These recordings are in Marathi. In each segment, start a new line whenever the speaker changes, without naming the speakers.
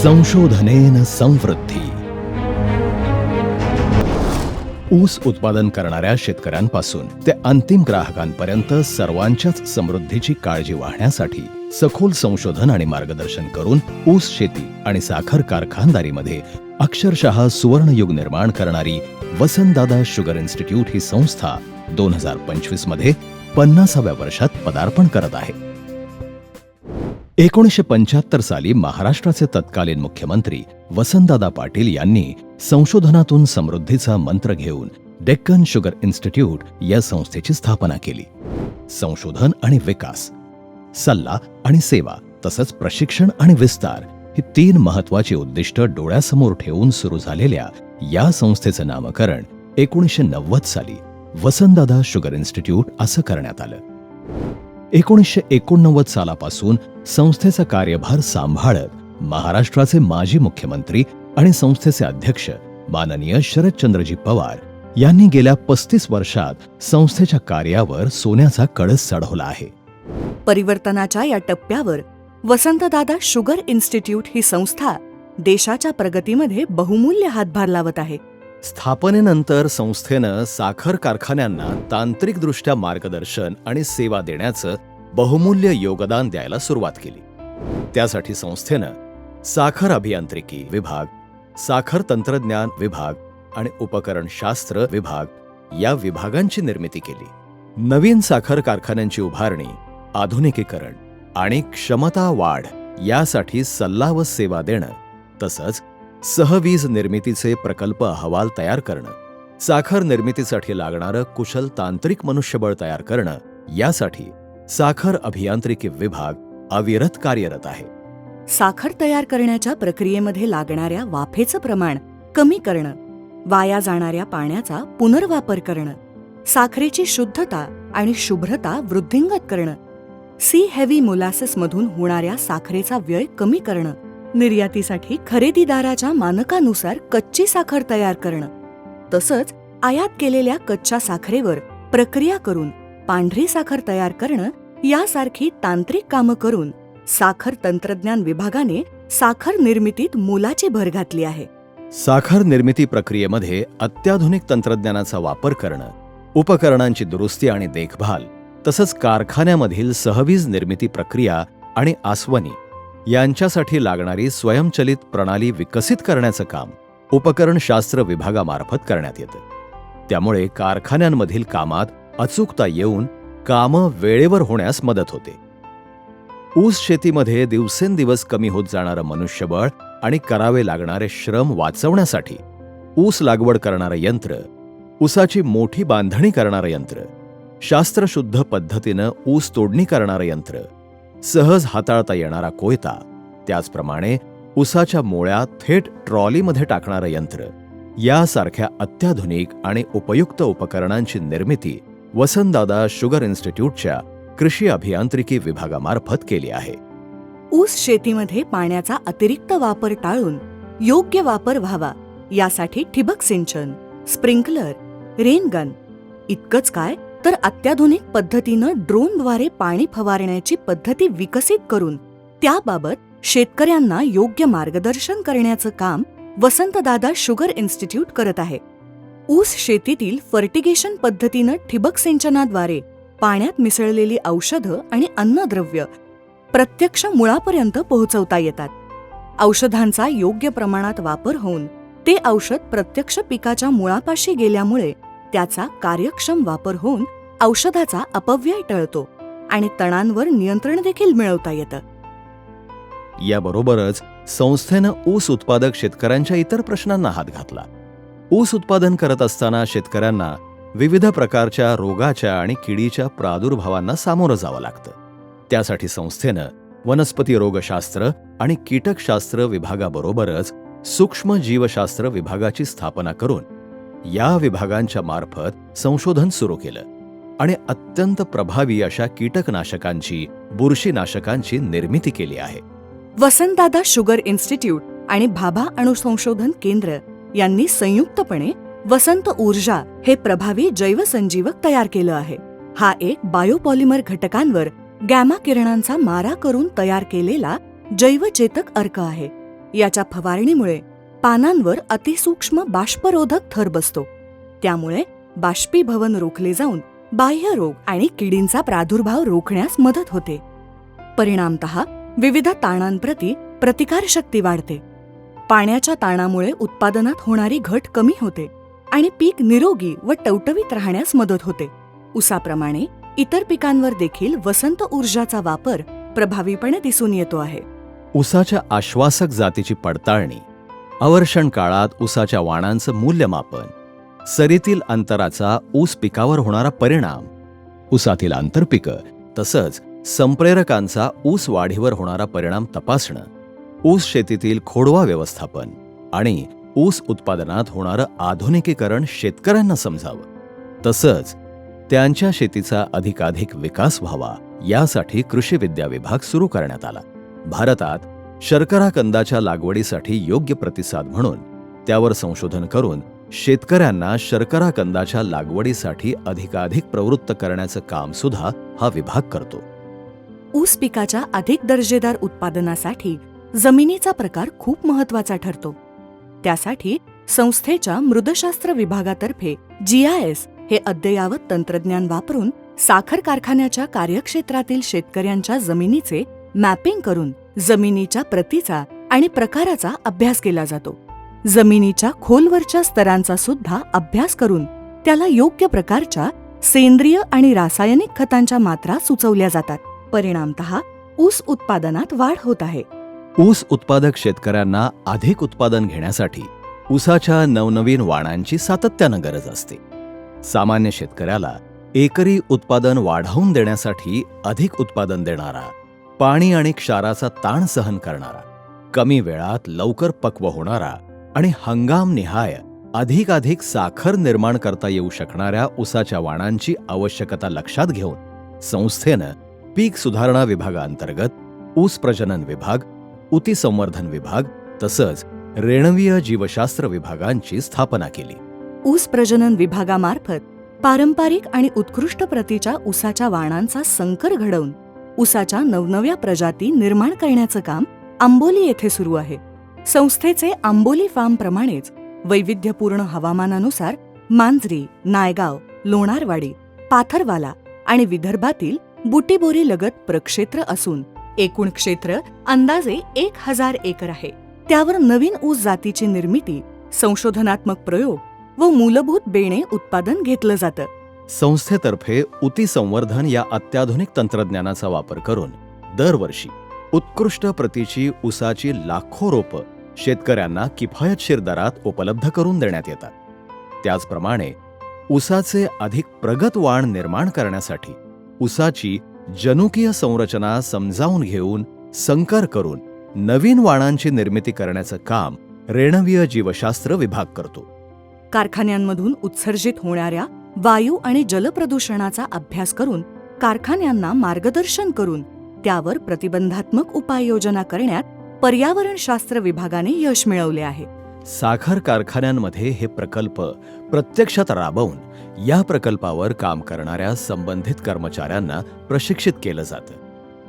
संशोधनेन समृद्धी. ऊस उत्पादन करणाऱ्या शेतकऱ्यांपासून ते अंतिम ग्राहकांपर्यंत सर्वांच्याच समृद्धीची काळजी वाहण्यासाठी सखोल संशोधन आणि मार्गदर्शन करून ऊस शेती आणि साखर कारखानदारीमध्ये अक्षरशः सुवर्णयुग निर्माण करणारी वसंतदादा शुगर इन्स्टिट्यूट ही संस्था 2025 मध्ये 50व्या वर्षात पदार्पण करत आहे. 1975 साली महाराष्ट्राचे तत्कालीन मुख्यमंत्री वसंतदादा पाटील यांनी संशोधनातून समृद्धीचा मंत्र घेऊन डेक्कन शुगर इन्स्टिट्यूट या संस्थेची स्थापना केली. संशोधन आणि विकास, सल्ला आणि सेवा तसंच प्रशिक्षण आणि विस्तार ही 3 महत्वाची उद्दिष्ट डोळ्यासमोर ठेवून सुरू झालेल्या या संस्थेचं नामकरण 1990 साली वसंतदादा शुगर इन्स्टिट्यूट असं करण्यात आलं. 1989 सालापासून संस्थेचा कार्यभार सांभाळत महाराष्ट्राचे माजी मुख्यमंत्री आणि संस्थेचे अध्यक्ष माननीय शरदचंद्रजी पवार यांनी गेल्या 35 वर्षात संस्थेच्या कार्यावर सोन्याचा कळस चढवला आहे.
परिवर्तनाच्या या टप्प्यावर वसंतदादा शुगर इन्स्टिट्यूट ही संस्था देशाच्या प्रगतीमध्ये बहुमूल्य हातभार लावत आहे.
स्थापनेनंतर संस्थेनं साखर कारखान्यांना तांत्रिकदृष्ट्या मार्गदर्शन आणि सेवा देण्याचं बहुमूल्य योगदान द्यायला सुरुवात केली. त्यासाठी संस्थेनं साखर अभियांत्रिकी विभाग, साखर तंत्रज्ञान विभाग आणि उपकरणशास्त्र विभाग या विभागांची निर्मिती केली. नवीन साखर कारखान्यांची उभारणी, आधुनिकीकरण आणि क्षमता वाढ यासाठी सल्ला व सेवा देणं, तसंच सहवीज निर्मितीचे प्रकल्प अहवाल तयार करणं, साखर निर्मितीसाठी लागणारं कुशल तांत्रिक मनुष्यबळ तयार करणं यासाठी साखर अभियांत्रिकी विभाग अविरत कार्यरत आहे.
साखर तयार करण्याच्या प्रक्रियेमध्ये लागणाऱ्या वाफेचं प्रमाण कमी करणं, वाया जाणाऱ्या पाण्याचा पुनर्वापर करणं, साखरेची शुद्धता आणि शुभ्रता वृद्धिंगत करणं, सी हेवी मोलॅसिस मधून होणाऱ्या साखरेचा व्यय कमी करणं, निर्यातीसाठी खरेदीदाराच्या मानकानुसार कच्ची साखर तयार करणं, तसंच आयात केलेल्या कच्च्या साखरेवर प्रक्रिया करून पांढरी साखर तयार करणं यासारखी तांत्रिक कामं करून साखर तंत्रज्ञान विभागाने साखर निर्मितीत मोलाची भर घातली आहे.
साखर निर्मिती प्रक्रियेमध्ये अत्याधुनिक तंत्रज्ञानाचा वापर करणं, उपकरणांची दुरुस्ती आणि देखभाल, तसंच कारखान्यामधील सहवीज निर्मिती प्रक्रिया आणि आसवनी यांच्यासाठी लागणारी स्वयंचलित प्रणाली विकसित करण्याचं काम उपकरणशास्त्र विभागामार्फत करण्यात येतं. त्यामुळे कारखान्यांमधील कामात अचूकता येऊन कामं वेळेवर होण्यास मदत होते. ऊस शेतीमध्ये दिवसेंदिवस कमी होत जाणारं मनुष्यबळ आणि करावे लागणारे श्रम वाचवण्यासाठी ऊस लागवड करणारं यंत्र, ऊसाची मोठी बांधणी करणारं यंत्र, शास्त्रशुद्ध पद्धतीनं ऊस तोडणी करणारं यंत्र, सहज हाताळता येणारा कोयता, त्याचप्रमाणे ऊसाच्या मोळ्या थेट ट्रॉलीमध्ये टाकणारं यंत्र यासारख्या अत्याधुनिक आणि उपयुक्त उपकरणांची निर्मिती वसंतदादा शुगर इन्स्टिट्यूटच्या कृषी अभियांत्रिकी विभागामार्फत केली आहे.
ऊस शेतीमध्ये पाण्याचा अतिरिक्त वापर टाळून योग्य वापर व्हावा यासाठी ठिबक सिंचन, स्प्रिंकलर, रेनगन इतकंच काय तर अत्याधुनिक पद्धतीनं ड्रोनद्वारे पाणी फवारण्याची पद्धती विकसित करून त्याबाबत शेतकऱ्यांना योग्य मार्गदर्शन करण्याचं काम वसंतदादा शुगर इन्स्टिट्यूट करत आहे. ऊस शेतीतील फर्टिगेशन पद्धतीनं ठिबक सिंचनाद्वारे पाण्यात मिसळलेली औषधं आणि अन्नद्रव्य प्रत्यक्ष मुळापर्यंत पोहोचवता येतात. औषधांचा योग्य प्रमाणात वापर होऊन ते औषध प्रत्यक्ष पिकाच्या मुळापाशी गेल्यामुळे त्याचा कार्यक्षम वापर होऊन औषधाचा अपव्यय टळतो आणि तणांवर नियंत्रण देखील मिळवता येतं.
याबरोबरच संस्थेनं ऊस उत्पादक शेतकऱ्यांच्या इतर प्रश्नांना हात घातला. ऊस उत्पादन करत असताना शेतकऱ्यांना विविध प्रकारच्या रोगाच्या आणि किडीच्या प्रादुर्भावांना सामोरं जावं लागतं. त्यासाठी संस्थेनं वनस्पती रोगशास्त्र आणि कीटकशास्त्र विभागाबरोबरच सूक्ष्म जीवशास्त्र विभागाची स्थापना करून या विभागांच्या मार्फत संशोधन सुरू केलं आणि अत्यंत प्रभावी अशा कीटकनाशकांची, बुरशीनाशकांची निर्मिती केली आहे.
वसंतदादा शुगर इन्स्टिट्यूट आणि भाभा अणुसंशोधन केंद्र यांनी संयुक्तपणे वसंत ऊर्जा हे प्रभावी जैवसंजीवक तयार केलं आहे. हा एक बायोपॉलिमर घटकांवर गॅमा किरणांचा मारा करून तयार केलेला जैवचेतक अर्क आहे. याच्या फवारणीमुळे पानांवर अतिसूक्ष्म बाष्परोधक थर बसतो. त्यामुळे बाष्पीभवन रोखले जाऊन बाह्य रोग आणि किडींचा प्रादुर्भाव रोखण्यास मदत होते. परिणामतः विविध ताणांप्रती प्रतिकारशक्ती वाढते. पाण्याच्या ताणामुळे उत्पादनात होणारी घट कमी होते आणि पीक निरोगी व टवटवीत राहण्यास मदत होते. ऊसाप्रमाणे इतर पिकांवर देखील वसंत ऊर्जाचा वापर प्रभावीपणे दिसून येतो आहे.
ऊसाच्या आश्वासक जातीची पडताळणी, अवर्षण काळात ऊसाच्या वाणांचं मूल्यमापन, सरीतील अंतराचा ऊस पिकावर होणारा परिणाम, ऊसातील आंतरपिकं तसंच संप्रेरकांचा ऊस वाढीवर होणारा परिणाम तपासणं, ऊस शेतीतील खोडवा व्यवस्थापन आणि ऊस उत्पादनात होणारं आधुनिकीकरण शेतकऱ्यांना समजावं, तसंच त्यांच्या शेतीचा अधिकाधिक विकास व्हावा यासाठी कृषी विद्या विभाग सुरू करण्यात आला. भारतात शर्करा कंदाच्या लागवडीसाठी योग्य प्रतिसाद म्हणून त्यावर संशोधन करून शेतकऱ्यांना शर्करा कंदाच्या लागवडीसाठी अधिकाधिक प्रवृत्त करण्याचं काम सुद्धा हा विभाग करतो.
ऊस पिकाच्या अधिक दर्जेदार उत्पादनासाठी जमिनीचा प्रकार खूप महत्वाचा ठरतो. त्यासाठी संस्थेच्या मृदशास्त्र विभागातर्फे GIS हे अद्ययावत तंत्रज्ञान वापरून साखर कारखान्याच्या कार्यक्षेत्रातील शेतकऱ्यांच्या जमिनीचे मॅपिंग करून जमिनीच्या प्रतीचा आणि प्रकाराचा अभ्यास केला जातो. जमिनीच्या खोलवरच्या स्तरांचा सुद्धा अभ्यास करून त्याला योग्य प्रकारच्या सेंद्रिय आणि रासायनिक खतांच्या मात्रा सुचवल्या जातात. परिणामतः ऊस उत्पादनात वाढ होत आहे.
ऊस उत्पादक शेतकऱ्यांना अधिक उत्पादन घेण्यासाठी ऊसाच्या नवनवीन वाणांची सातत्यानं गरज असते. सामान्य शेतकऱ्याला एकरी उत्पादन वाढवून देण्यासाठी अधिक उत्पादन देणारा, पाणी आणि क्षाराचा ताण सहन करणारा, कमी वेळात लवकर पक्व होणारा आणि हंगामनिहाय अधिकाधिक साखर निर्माण करता येऊ शकणाऱ्या ऊसाच्या वाणांची आवश्यकता लक्षात घेऊन संस्थेनं पीक सुधारणा विभागाअंतर्गत ऊस प्रजनन विभाग, ऊती संवर्धन विभाग तसंच रेणवीय जीवशास्त्र विभागांची स्थापना केली.
ऊस प्रजनन विभागामार्फत पारंपरिक आणि उत्कृष्ट प्रतीच्या ऊसाच्या वाणांचा संकर घडवून ऊसाच्या नवनव्या प्रजाती निर्माण करण्याचं काम आंबोली येथे सुरू आहे. संस्थेचे आंबोली फार्म प्रमाणेच वैविध्यपूर्ण हवामानानुसार मांजरी, नायगाव, लोणारवाडी, पाथरवाला आणि विदर्भातील बुटीबोरी लगत प्रक्षेत्र असून एकूण क्षेत्र अंदाजे 1000 एकर आहे. त्यावर नवीन ऊस जातीची निर्मिती, संशोधनात्मक प्रयोग व मूलभूत बेणे उत्पादन घेतलं जातं.
संस्थेतर्फे ऊती संवर्धन या अत्याधुनिक तंत्रज्ञानाचा वापर करून दरवर्षी उत्कृष्ट प्रतीची ऊसाची लाखो रोपं शेतकऱ्यांना किफायतशीर दरात उपलब्ध करून देण्यात येतात. त्याचप्रमाणे ऊसाचे अधिक प्रगत वाण निर्माण करण्यासाठी ऊसाची जनुकीय संरचना समजावून घेऊन संकर करून नवीन वाणांची निर्मिती करण्याचं काम रेणवीय जीवशास्त्र विभाग करतो.
कारखान्यांमधून उत्सर्जित होणाऱ्या वायू आणि जलप्रदूषणाचा अभ्यास करून कारखान्यांना मार्गदर्शन करून त्यावर प्रतिबंधात्मक उपाययोजना करण्यात पर्यावरणशास्त्र विभागाने यश मिळवले आहे.
साखर कारखान्यांमध्ये हे प्रकल्प प्रत्यक्षात राबवून या प्रकल्पावर काम करणाऱ्या संबंधित कर्मचाऱ्यांना प्रशिक्षित केलं जातं.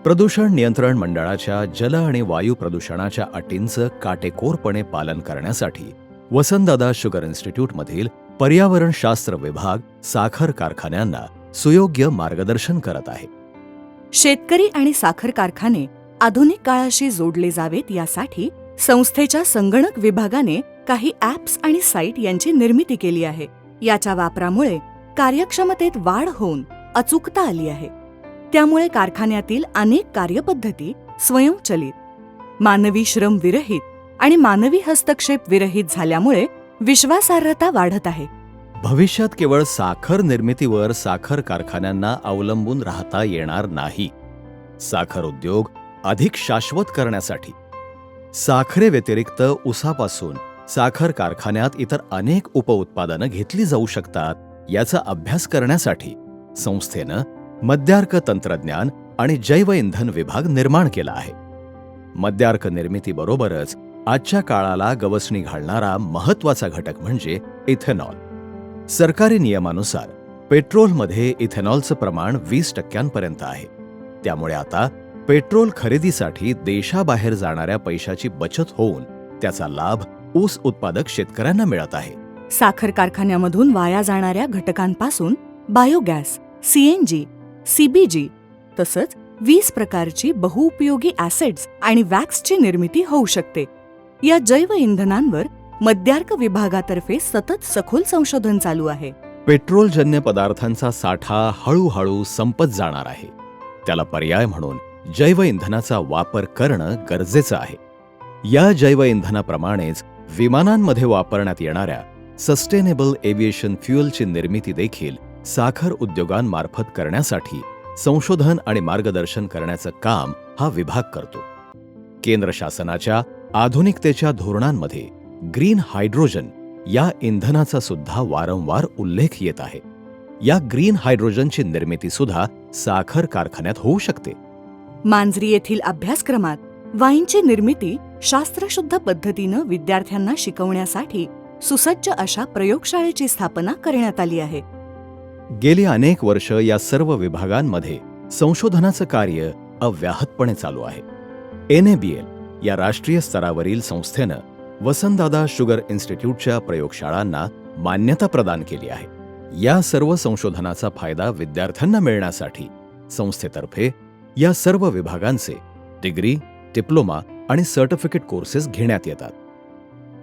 प्रदूषण नियंत्रण मंडळाच्या जल आणि वायू प्रदूषणाच्या अटींचं काटेकोरपणे पालन करण्यासाठी वसंतदादा शुगर इन्स्टिट्यूटमधील पर्यावरणशास्त्र विभाग साखर कारखान्यांना सुयोग्य मार्गदर्शन करत आहे.
शेतकरी आणि साखर कारखाने आधुनिक काळाशी जोडले जावेत यासाठी संस्थेच्या संगणक विभागाने काही ॲप्स आणि साईट यांची निर्मिती केली आहे. याच्या वापरामुळे कार्यक्षमतेत वाढ होऊन अचूकता आली आहे. त्यामुळे कारखान्यातील अनेक कार्यपद्धती स्वयंचलित, मानवी श्रम विरहित आणि मानवी हस्तक्षेप विरहित झाल्यामुळे विश्वासार्हता वाढत आहे.
भविष्यात केवळ साखर निर्मितीवर साखर कारखान्यांना अवलंबून राहता येणार नाही. साखर उद्योग अधिक शाश्वत करण्यासाठी साखरेव्यतिरिक्त ऊसापासून साखर कारखान्यात इतर अनेक उपउत्पादनं घेतली जाऊ शकतात याचा अभ्यास करण्यासाठी संस्थेनं मद्यार्क तंत्रज्ञान आणि जैवइंधन विभाग निर्माण केला आहे. मद्यार्क निर्मितीबरोबरच आजच्या काळाला गवसणी घालणारा महत्वाचा घटक म्हणजे इथेनॉल. सरकारी नियमानुसार पेट्रोलमध्ये इथेनॉलचं प्रमाण 20% आहे. त्यामुळे आता पेट्रोल खरेदीसाठी देशाबाहेर जाणाऱ्या पैशाची बचत होऊन त्याचा लाभ ऊस उत्पादक शेतकऱ्यांना मिळत आहे.
साखर कारखान्यामधून वाया जाणाऱ्या घटकांपासून बायोगॅस, सीएनजी, सीबीजी तसंच 20 प्रकारची बहुउपयोगी ॲसिड्स आणि वॅक्सची निर्मिती होऊ शकते. या जैव इंधनांवर मद्यार्क विभागातर्फे सतत सखोल संशोधन चालू आहे.
पेट्रोलजन्य पदार्थांचा साठा हळूहळू संपत जाणार आहे. त्याला पर्याय म्हणून जैव इंधनाचा वापर करणं गरजेचं आहे. या जैव इंधनाप्रमाणेच विमानांमध्ये वापरण्यात येणाऱ्या सस्टेनेबल एव्हिएशन फ्युएलची निर्मिती देखील साखर उद्योगांमार्फत करण्यासाठी संशोधन आणि मार्गदर्शन करण्याचं काम हा विभाग करतो. केंद्र शासनाच्या आधुनिकतेच्या धोरणांमध्ये ग्रीन हायड्रोजन या इंधनाचा सुद्धा वारंवार उल्लेख येत आहे. या ग्रीन हायड्रोजनची निर्मिती सुद्धा साखर कारखान्यात होऊ शकते.
मांजरी येथील अभ्यासक्रमात वाईनची निर्मिती शास्त्रशुद्ध पद्धतीनं विद्यार्थ्यांना शिकवण्यासाठी सुसज्ज अशा प्रयोगशाळेची स्थापना करण्यात आली आहे.
गेली अनेक वर्ष या सर्व विभागांमध्ये संशोधनाचं कार्य अव्याहतपणे चालू आहे. NABL या राष्ट्रीय स्तरावरील संस्थेनं वसंतदादा शुगर इन्स्टिट्यूटच्या प्रयोगशाळांना मान्यता प्रदान केली आहे. या सर्व संशोधनाचा फायदा विद्यार्थ्यांना मिळण्यासाठी संस्थेतर्फे या सर्व विभागांचे डिग्री, डिप्लोमा आणि सर्टिफिकेट कोर्सेस घेण्यात येतात.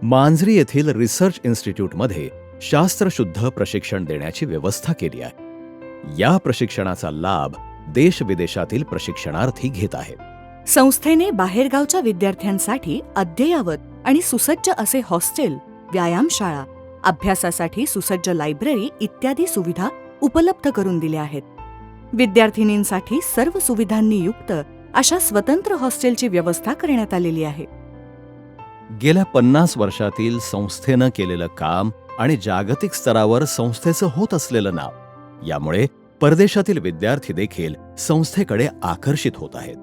मांजरी येथील रिसर्च इन्स्टिट्यूटमध्ये शास्त्रशुद्ध प्रशिक्षण देण्याची व्यवस्था केली आहे. या प्रशिक्षणाचा लाभ देश-विदेशातील प्रशिक्षणार्थी घेत आहेत.
संस्थेने बाहेरगावच्या विद्यार्थ्यांसाठी अद्ययावत आणि सुसज्ज असे हॉस्टेल, व्यायामशाळा, अभ्यासासाठी सुसज्ज लायब्ररी इत्यादी सुविधा उपलब्ध करून दिल्या आहेत. विद्यार्थिनींसाठी सर्व सुविधांनी युक्त अशा स्वतंत्र हॉस्टेलची व्यवस्था करण्यात आलेली आहे.
गेल्या 50 वर्षातील संस्थेनं केलेलं काम आणि जागतिक स्तरावर संस्थेचं होत असलेलं नाव यामुळे परदेशातील विद्यार्थी देखील संस्थेकडे आकर्षित होत आहेत.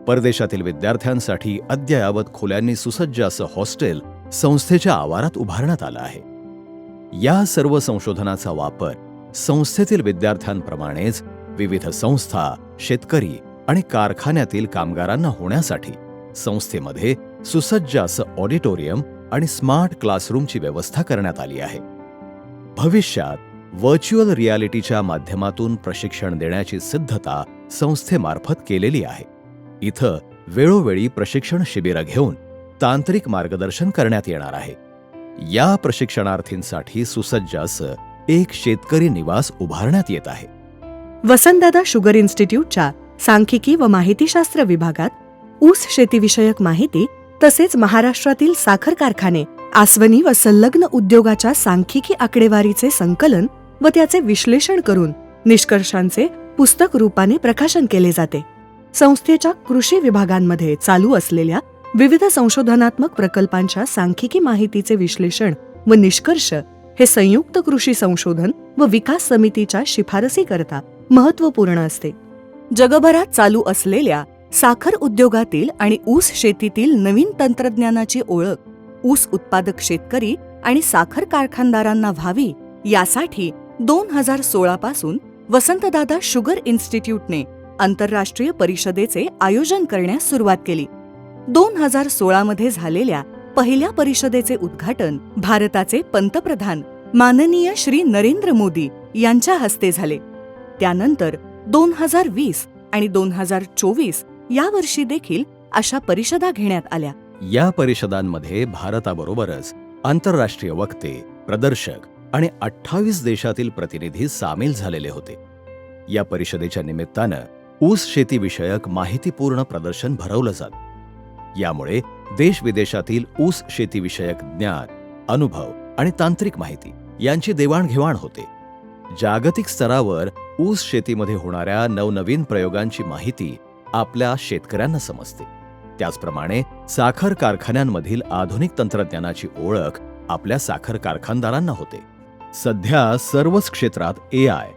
परदेशातील विद्यार्थ्यांसाठी अद्ययावत खोल्यांनी सुसज्ज असं हॉस्टेल संस्थेच्या आवारात उभारण्यात आलं आहे. या सर्व संशोधनाचा वापर संस्थेतील विद्यार्थ्यांप्रमाणेच विविध संस्था, शेतकरी आणि कारखान्यातील कामगारांना होण्यासाठी संस्थेमध्ये सुसज्ज असं ऑडिटोरियम आणि स्मार्ट क्लासरूमची व्यवस्था करण्यात आली आहे. भविष्यात व्हर्च्युअल रियालिटीच्या माध्यमातून प्रशिक्षण देण्याची सिद्धता संस्थेमार्फत केलेली आहे. इथं वेळोवेळी प्रशिक्षण शिबिरं घेऊन तांत्रिक मार्गदर्शन करण्यात येणार आहे. या प्रशिक्षणार्थींसाठी सुसज्ज असं एक शेतकरी निवास उभारण्यात येत आहे.
वसंतदादा शुगर इन्स्टिट्यूटच्या सांख्यिकी व माहितीशास्त्र विभागात ऊस शेतीविषयक माहिती तसेच महाराष्ट्रातील साखर कारखाने, आस्वनी व संलग्न उद्योगाच्या सांख्यिकी आकडेवारीचे संकलन व त्याचे विश्लेषण करून निष्कर्षांचे पुस्तक रूपाने प्रकाशन केले जाते. संस्थेच्या कृषी विभागांमध्ये चालू असलेल्या विविध संशोधनात्मक प्रकल्पांच्या सांख्यिकी माहितीचे विश्लेषण व निष्कर्ष हे संयुक्त कृषी संशोधन व विकास समितीच्या शिफारसीकरता महत्त्वपूर्ण असते. जगभरात चालू असलेल्या साखर उद्योगातील आणि ऊस शेतीतील नवीन तंत्रज्ञानाची ओळख ऊस उत्पादक शेतकरी आणि साखर कारखानदारांना व्हावी यासाठी 2016 पासून वसंतदादा शुगर इन्स्टिट्यूटने आंतरराष्ट्रीय परिषदेचे आयोजन करण्यास सुरुवात केली. 2016 मध्ये झालेल्या पहिल्या परिषदेचे उद्घाटन भारताचे पंतप्रधान माननीय श्री नरेंद्र मोदी यांच्या हस्ते झाले. त्यानंतर 2020 आणि 2024 या वर्षी देखील अशा परिषदा घेण्यात आल्या.
या परिषदांमध्ये भारताबरोबरच आंतरराष्ट्रीय वक्ते, प्रदर्शक आणि 28 देशातील प्रतिनिधी सामील झालेले होते. या परिषदेच्या निमित्तानं ऊस शेतीविषयक माहितीपूर्ण प्रदर्शन भरवलं जात. यामुळे देश-विदेशातील ऊस शेतीविषयक ज्ञान, अनुभव आणि तांत्रिक माहिती यांची देवाणघेवाण होते. जागतिक स्तरावर ऊस शेतीमध्ये होणाऱ्या नवनवीन प्रयोगांची माहिती आपल्या शेतकऱ्यांना समजते. त्याचप्रमाणे साखर कारखान्यांमधील आधुनिक तंत्रज्ञानाची ओळख आपल्या साखर कारखानदारांना होते. सध्या सर्वच क्षेत्रात AI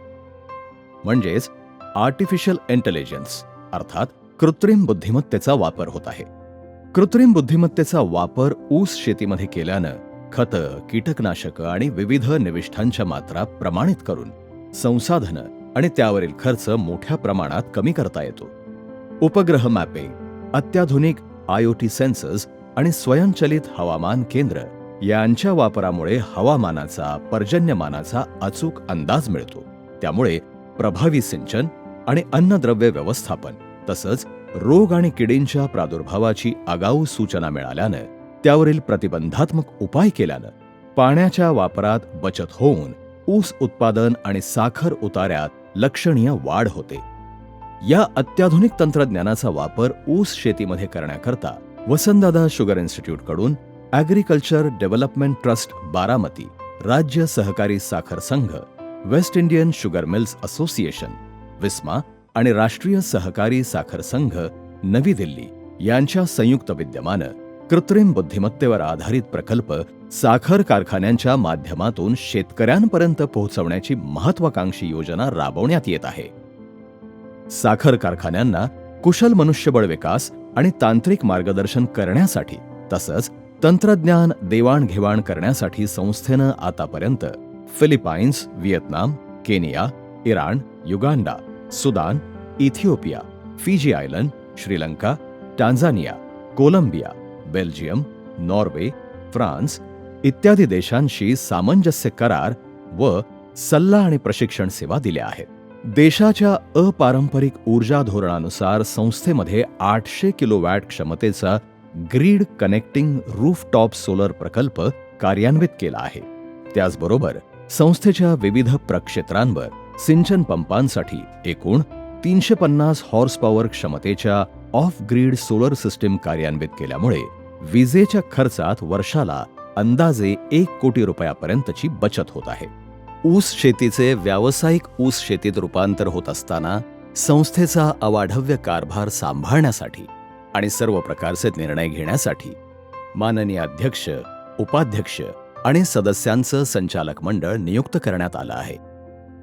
म्हणजेच आर्टिफिशियल इंटेलिजन्स अर्थात कृत्रिम बुद्धिमत्तेचा वापर होत आहे. कृत्रिम बुद्धिमत्तेचा वापर ऊस शेतीमध्ये केल्यानं खतं, कीटकनाशकं आणि विविध निविष्ठांच्या मात्रा प्रमाणित करून संसाधनं आणि त्यावरील खर्च मोठ्या प्रमाणात कमी करता येतो. उपग्रह मॅपिंग, अत्याधुनिक IoT सेन्सर्स आणि स्वयंचलित हवामान केंद्र यांच्या वापरामुळे हवामानाचा, पर्जन्यमानाचा अचूक अंदाज मिळतो. त्यामुळे प्रभावी सिंचन आणि अन्नद्रव्य व्यवस्थापन तसंच रोग आणि किडींच्या प्रादुर्भावाची आगाऊ सूचना मिळाल्यानं त्यावरील प्रतिबंधात्मक उपाय केल्यानं पाण्याच्या वापरात बचत होऊन ऊस उत्पादन आणि साखर उतार्यात लक्षणीय वाढ होते. या अत्याधुनिक तंत्रज्ञानाचा वापर ऊस शेतीमध्ये करण्याकरता वसंतदादा शुगर इन्स्टिट्यूटकडून ॲग्रिकल्चर डेव्हलपमेंट ट्रस्ट बारामती, राज्य सहकारी साखर संघ, West Indian sugar mills association विस्मा आणि राष्ट्रीय सहकारी साखर संघ नवी दिल्ली यांच्या संयुक्त विद्यमानं कृत्रिम बुद्धिमत्तेवर आधारित प्रकल्प साखर कारखान्यांच्या माध्यमातून शेतकऱ्यांपर्यंत पोहोचवण्याची महत्वाकांक्षी योजना राबवण्यात येत आहे. साखर कारखान्यांना कुशल मनुष्यबळ विकास आणि तांत्रिक मार्गदर्शन करण्यासाठी तसंच तंत्रज्ञान देवाणघेवाण करण्यासाठी संस्थेनं आतापर्यंत Philippines, Vietnam, Kenya, Iran, Uganda, Sudan, Ethiopia, Fiji island, Sri Lanka, Tanzania, Colombia, Belgium, Norway, France इत्यादी देशांशी सामंजस्य करार व सल्ला आणि प्रशिक्षण सेवा दिल्या आहेत. देशाच्या अपारंपरिक ऊर्जा धोरणानुसार संस्थेमध्ये 800 किलोवॅट क्षमतेचा ग्रीड कनेक्टिंग रूफटॉप सोलर प्रकल्प कार्यान्वित केला आहे. त्याचबरोबर संस्थेच्या विविध प्रक्षेत्रांवर सिंचन पंपांसाठी एकूण 350 हॉर्स पॉवर क्षमतेच्या ऑफ ग्रीड सोलर सिस्टीम कार्यान्वित केल्यामुळे विजेच्या खर्चात वर्षाला अंदाजे 1 कोटी रुपयापर्यंतची बचत होत आहे. ऊस शेतीचे व्यावसायिक ऊस शेतीत रूपांतर होत असताना संस्थेचा अवाढव्य कारभार सांभाळण्यासाठी आणि सर्व प्रकारचे निर्णय घेण्यासाठी माननीय अध्यक्ष, उपाध्यक्ष आणि सदस्यांचं संचालक मंडळ नियुक्त करण्यात आलं आहे.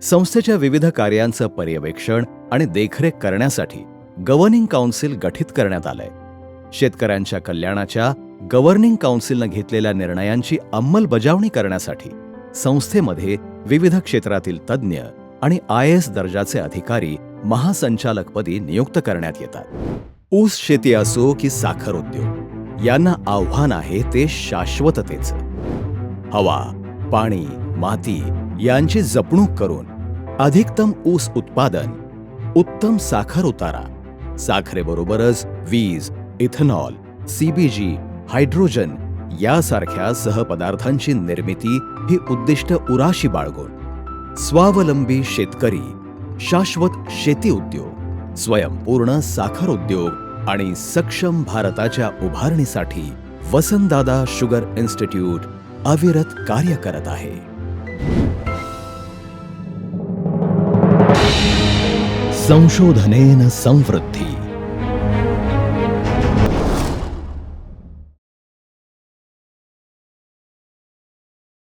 संस्थेच्या विविध कार्यांचं पर्यवेक्षण आणि देखरेख करण्यासाठी गव्हर्निंग काउन्सिल गठीत करण्यात आलंय. शेतकऱ्यांच्या कल्याणाच्या गव्हर्निंग काउन्सिलनं घेतलेल्या निर्णयांची अंमलबजावणी करण्यासाठी संस्थेमध्ये विविध क्षेत्रातील तज्ज्ञ आणि IAS दर्जाचे अधिकारी महासंचालकपदी नियुक्त करण्यात येतात. ऊस शेती असो की साखर उद्योग यांना आव्हान आहे ते शाश्वततेचं. हवा, पाणी, माती यांची जपणूक करून अधिकतम ऊस उत्पादन, उत्तम साखर उतारा, साखरेबरोबरच वीज, इथेनॉल, CBG, हायड्रोजन यासारख्या सहपदार्थांची निर्मिती ही उद्दिष्ट उराशी बाळगून स्वावलंबी शेतकरी, शाश्वत शेती उद्योग, स्वयंपूर्ण साखर उद्योग आणि सक्षम भारताच्या उभारणीसाठी वसंतदादा शुगर इन्स्टिट्यूट अविरत कार्य करत आहे. संशोधनेन संवृद्धी.